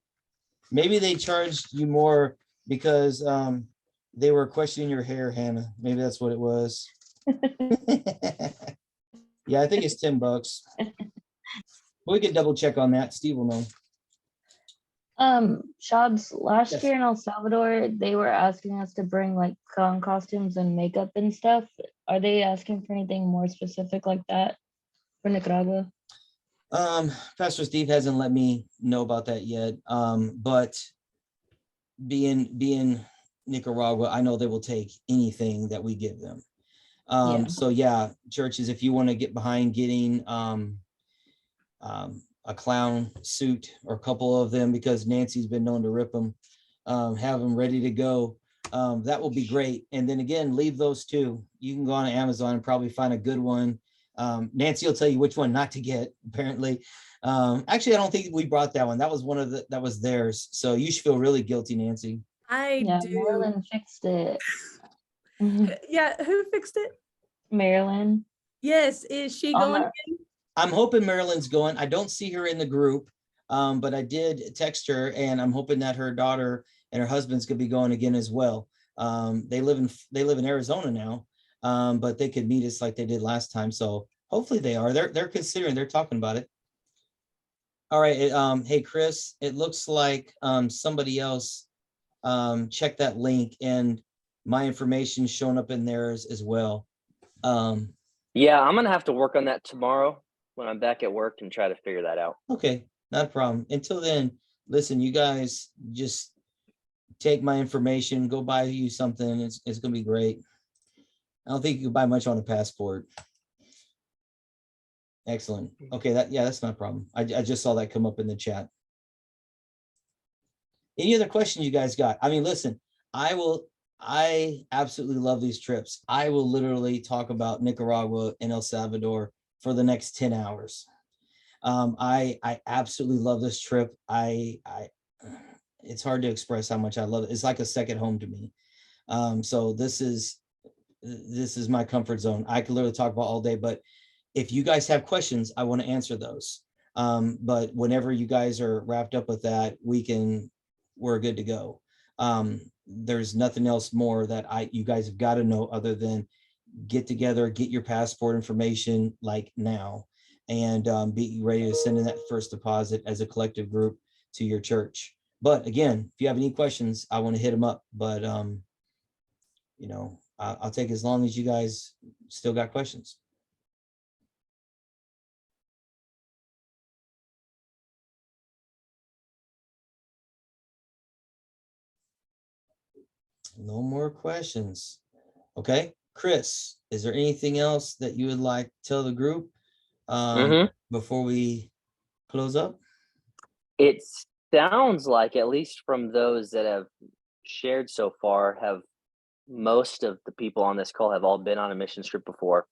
Maybe they charged you more because they were questioning your hair, Hannah. Maybe that's what it was. Yeah, I think it's $10. We could double check on that. Steve will know. Shabs, last Yes. year in El Salvador, they were asking us to bring like clown costumes and makeup and stuff. Are they asking for anything more specific like that for Nicaragua? Pastor Steve hasn't let me know about that yet. But being Nicaragua, I know they will take anything that we give them. Yeah. So yeah, churches, if you want to get behind getting a clown suit or a couple of them, because Nancy's been known to rip them, have them ready to go. That will be great. And then again, leave those two. You can go on Amazon and probably find a good one. Nancy will tell you which one not to get, apparently. Actually, I don't think we brought that one. That was that was theirs. So you should feel really guilty, Nancy. I Yeah, do. Marilyn fixed it. Yeah, who fixed it? Marilyn. Yes, is she On going? the- I'm hoping Marilyn's going. I don't see her in the group, but I did text her, and I'm hoping that her daughter and her husband's gonna be going again as well. They live in Arizona now, but they could meet us like they did last time. So hopefully they are. They're considering. They're talking about it. All right. Hey Chris, it looks like somebody else checked that link, and my information showing up in theirs as well. Yeah, I'm gonna have to work on that tomorrow when I'm back at work and try to figure that out. Okay, not a problem. Until then, listen, you guys just take my information, go buy you something. It's gonna be great. I don't think you can buy much on a passport. Excellent. Okay, that's not a problem. I just saw that come up in the chat. Any other questions you guys got? I mean, listen, I absolutely love these trips. I will literally talk about Nicaragua and El Salvador for the next 10 hours. I absolutely love this trip. It's hard to express how much I love it. It's like a second home to me. So this is my comfort zone. I could literally talk about all day, but if you guys have questions, I want to answer those. But whenever you guys are wrapped up with that, we're good to go. There's nothing else more that you guys have got to know other than get together, get your passport information like now, and be ready to send in that first deposit as a collective group to your church. But again, if you have any questions, I want to hit them up. But I'll take as long as you guys still got questions. No more questions. Okay, Chris, is there anything else that you would like to tell the group before we close up? It sounds like, at least from those that have shared so far, most of the people on this call have all been on a mission trip before.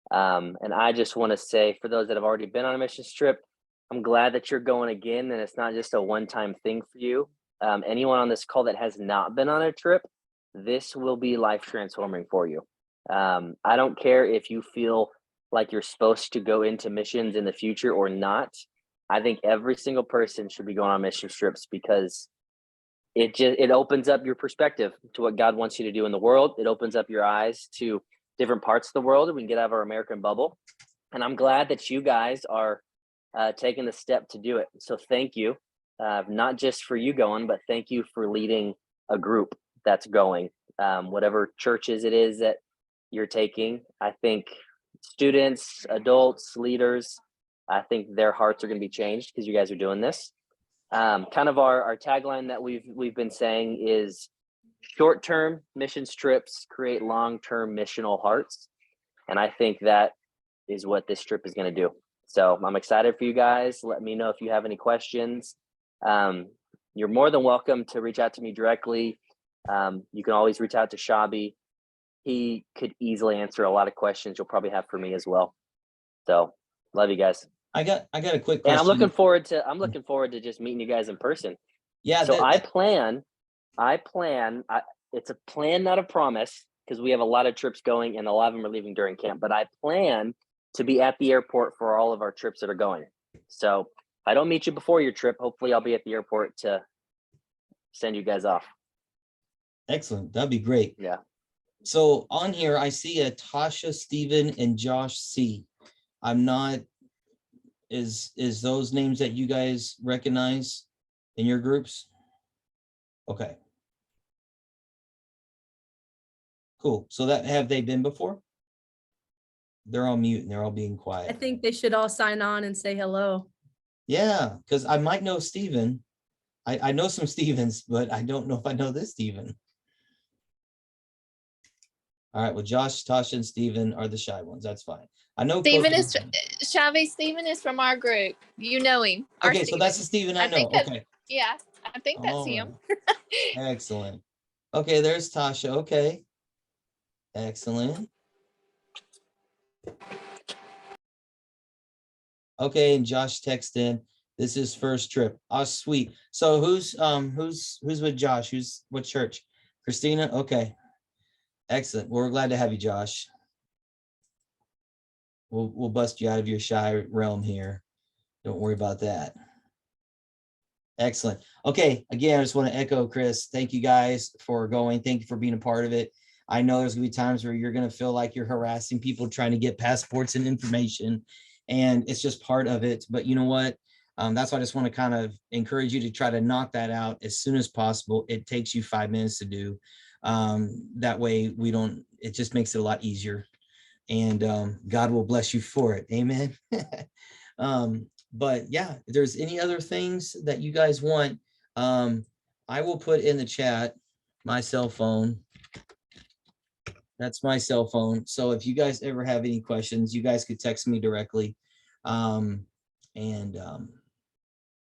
And I just want to say, for those that have already been on a mission trip, I'm glad that you're going again, and it's not just a one-time thing for you. Anyone on this call that has not been on a trip, this will be life transforming for you. I don't care if you feel like you're supposed to go into missions in the future or not. I think every single person should be going on mission trips, because it opens up your perspective to what God wants you to do in the world. It opens up your eyes to different parts of the world. We can get out of our American bubble. And I'm glad that you guys are taking the step to do it. So thank you, not just for you going, but thank you for leading a group that's going. Whatever churches it is that you're taking, I think students, adults, leaders, I think their hearts are going to be changed because you guys are doing this. Kind of our tagline that we've been saying is, short-term mission trips create long-term missional hearts. And I think that is what this trip is going to do. So I'm excited for you guys. Let me know if you have any questions. You're more than welcome to reach out to me directly. You can always reach out to Shabi. He could easily answer a lot of questions you'll probably have for me as well. So love you guys. I got a quick question. And I'm looking forward to just meeting you guys in person. Yeah. So I plan, it's a plan, not a promise, because we have a lot of trips going and a lot of them are leaving during camp, but I plan to be at the airport for all of our trips that are going. So if I don't meet you before your trip, hopefully I'll be at the airport to send you guys off. Excellent. That'd be great. Yeah. So on here, I see a Tasha, Stephen, and Josh C. I'm not, is those names that you guys recognize in your groups? Okay. Cool. So have they been before? They're all mute and they're all being quiet. I think they should all sign on and say hello. Yeah, because I might know Stephen. I know some Stevens, but I don't know if I know this Stephen. All right. Well, Josh, Tasha, and Steven are the shy ones. That's fine. I know. Steven Coach- is, Shavy, Steven is from our group. You know him. our Okay, so Steven. that's the Steven I know. think that- Okay. Yeah, I think that's All him. right. Excellent. Okay, there's Tasha. Okay. Excellent. Okay, and Josh texted in. This is first trip. Oh, sweet. So who's with Josh? Who's what church? Christina? Okay. Excellent. Well, we're glad to have you, Josh. We'll bust you out of your shy realm here. Don't worry about that. Excellent. Okay. Again, I just want to echo Chris. Thank you guys for going. Thank you for being a part of it. I know there's gonna be times where you're gonna feel like you're harassing people trying to get passports and information, and it's just part of it. But you know what? That's why I just want to kind of encourage you to try to knock that out as soon as possible. It takes you 5 minutes to do. That way it just makes it a lot easier, and God will bless you for it. Amen. But yeah, if there's any other things that you guys want, I will put in the chat my cell phone. That's my cell phone. So if you guys ever have any questions, you guys could text me directly.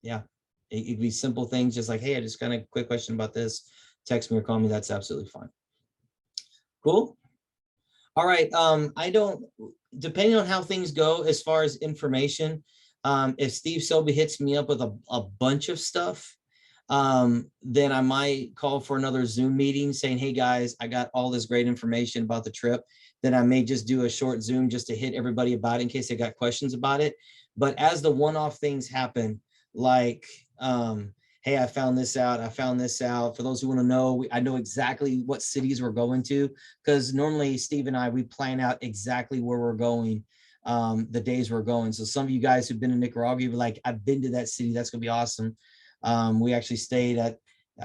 Yeah, it'd be simple things just like, hey, I just got a quick question about this. Text me or call me. That's absolutely fine. Cool. All right. Depending on how things go as far as information, if Steve Selby hits me up with a bunch of stuff, then I might call for another Zoom meeting saying, hey guys, I got all this great information about the trip. Then I may just do a short Zoom just to hit everybody about it in case they got questions about it. But as the one-off things happen, like, hey, I found this out. For those who want to know, I know exactly what cities we're going to, because normally Steve and I, we plan out exactly where we're going, the days we're going. So some of you guys who've been in Nicaragua, you're like, I've been to that city. That's going to be awesome. We actually stayed at,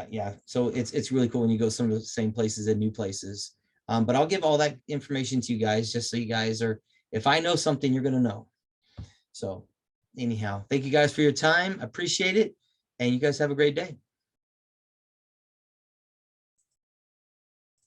yeah. So it's really cool when you go some of the same places and new places. But I'll give all that information to you guys, just so you guys are, if I know something, you're going to know. So anyhow, thank you guys for your time. Appreciate it. And you guys have a great day.